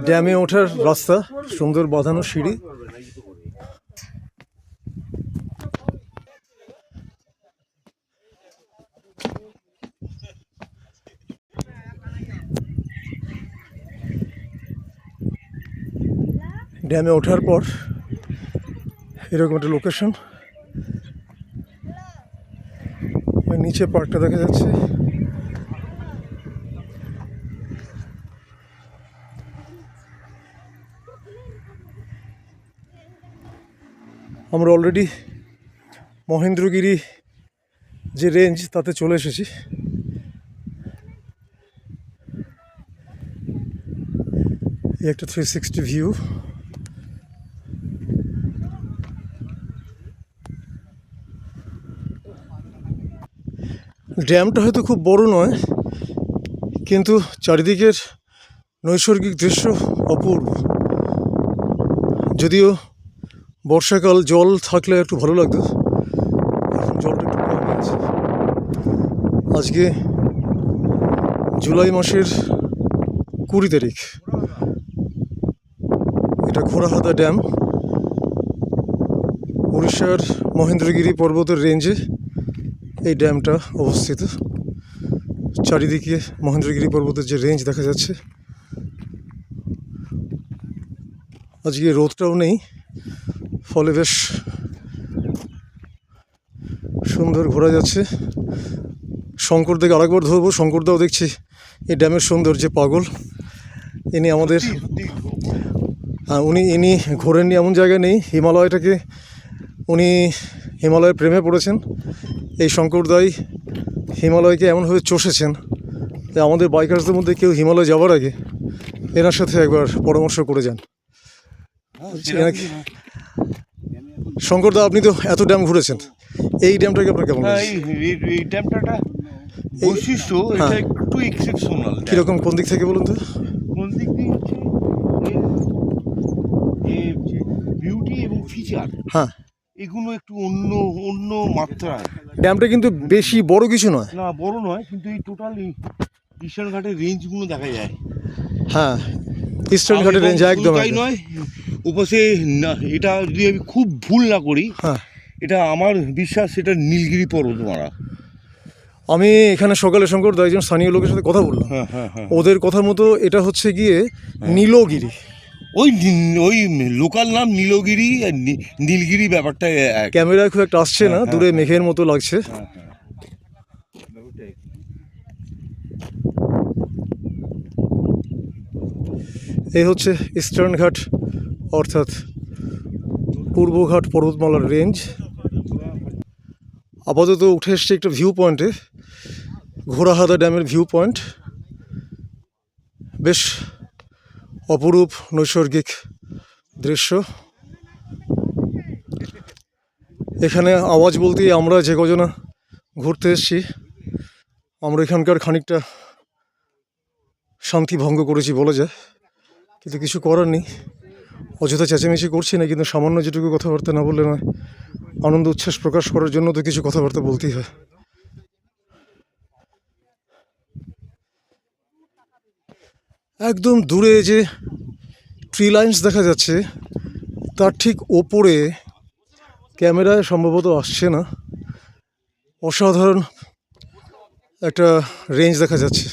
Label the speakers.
Speaker 1: ড্যামে ওঠার রাস্তা, সুন্দর বাঁধানো সিঁড়ি। ড্যামে ওঠার পর এরকম একটা লোকেশন, নিচে পার্কটা দেখা যাচ্ছে। আমরা অলরেডি মহেন্দ্রগিরি যে রেঞ্জ তাতে চলে এসেছি। এই একটা 360 ভিউ। ড্যামটা হয়তো খুব বড় নয়, কিন্তু চারিদিকের নৈসর্গিক দৃশ্য অপূর্ব। যদিও বর্ষাকাল, জল থাকলে একটু ভালো লাগতো, এখন জলটা একটু কম আছে। আজকে জুলাই মাসের 20 তারিখ। এটা ঘোড়াহাদা ড্যাম, উড়িষ্যার মহেন্দ্রগিরি পর্বতের রেঞ্জে এই ড্যামটা অবস্থিত। চারিদিকে মহেন্দ্রগিরি পর্বতের যে রেঞ্জ দেখা যাচ্ছে। আজকে রোদটাও নেই, ফলে বেশ সুন্দর ঘোরা যাচ্ছে। শঙ্করদাকে আরেকবার ধরবো। শঙ্করদাও দেখছি এই ড্যামের সৌন্দর্যে পাগল। ইনি আমাদের, ইনি ঘোরেননি এমন জায়গা নেই। হিমালয়টাকে উনি হিমালয়ের প্রেমে পড়েছেন। এই শঙ্করদাই হিমালয়কে এমনভাবে চষেছেন যে আমাদের বাইকার্সদের মধ্যে কেউ হিমালয় যাওয়ার আগে এনার সাথে একবার পরামর্শ করে যান। শঙ্করদা, আপনি তো এত ড্যাম ঘুরেছেন, এই ড্যামটাকে আপনার কেমন লাগে?
Speaker 2: এই ড্যামটা বৈশিষ্ট্য, এটা একটু এক্সেপশনাল।
Speaker 1: কীরকম, কোন দিক থেকে বলুন তো?
Speaker 2: কোন দিক দিয়ে হচ্ছে বিউটি এবং ফিচার,
Speaker 1: হ্যাঁ,
Speaker 2: এগুলো একটু অন্য অন্য মাত্রায়।
Speaker 1: ড্যামটা কিন্তু বেশি বড় কিছু নয়।
Speaker 2: না, বড় নয়, কিন্তু এই টোটাল ইস্টার্ন ঘাটের রেঞ্জগুলো দেখা যায়।
Speaker 1: হ্যাঁ, ইস্টার্ন ঘাটের রেঞ্জ একদম
Speaker 2: তাই নয়। ওপাশে এটা যদি আমি খুব ভুল না করি,
Speaker 1: হ্যাঁ,
Speaker 2: এটা আমার বিশ্বাস এটা নীলগিরি পর্বতমালা।
Speaker 1: আমি এখানে সকালে শঙ্করদা একজন স্থানীয় লোকের সাথে কথা বললাম। ওদের কথা মতো এটা হচ্ছে গিয়ে নীলগিরি।
Speaker 2: ওই ওই লোকাল নাম নীলগিরি আর নীলগিরি ব্যাপারটা
Speaker 1: ক্যামেরায় খুব একটা আসছে না, দূরে মেঘের মতো লাগছে। এই হচ্ছে ইস্টার্ন ঘাট, অর্থাৎ পূর্বঘাট পর্বতমালার রেঞ্জ। আপাতত উঠে এসছে একটা ভিউ পয়েন্টে, ঘোড়াহাদা ড্যামের ভিউ পয়েন্ট। বেশ অপরূপ নৈসর্গিক দৃশ্য। এখানে আওয়াজ বলতেই আমরা যে কজনা ঘুরতে এসেছি, আমরা এখানকার খানিকটা শান্তি ভঙ্গ করেছি বলা যায়, কিন্তু কিছু করার নেই। অযথা চেঁচামেচি করছি না, কিন্তু সামান্য যেটুকু কথাবার্তা না বললে নয়। আনন্দ উচ্ছ্বাস প্রকাশ করার জন্য তো কিছু কথাবার্তা বলতেই হয়। একদম দূরে যে ট্রি লাইন্স দেখা যাচ্ছে, তার ঠিক ওপরে, ক্যামেরায় সম্ভবত আসছে না, অসাধারণ একটা রেঞ্জ দেখা যাচ্ছে।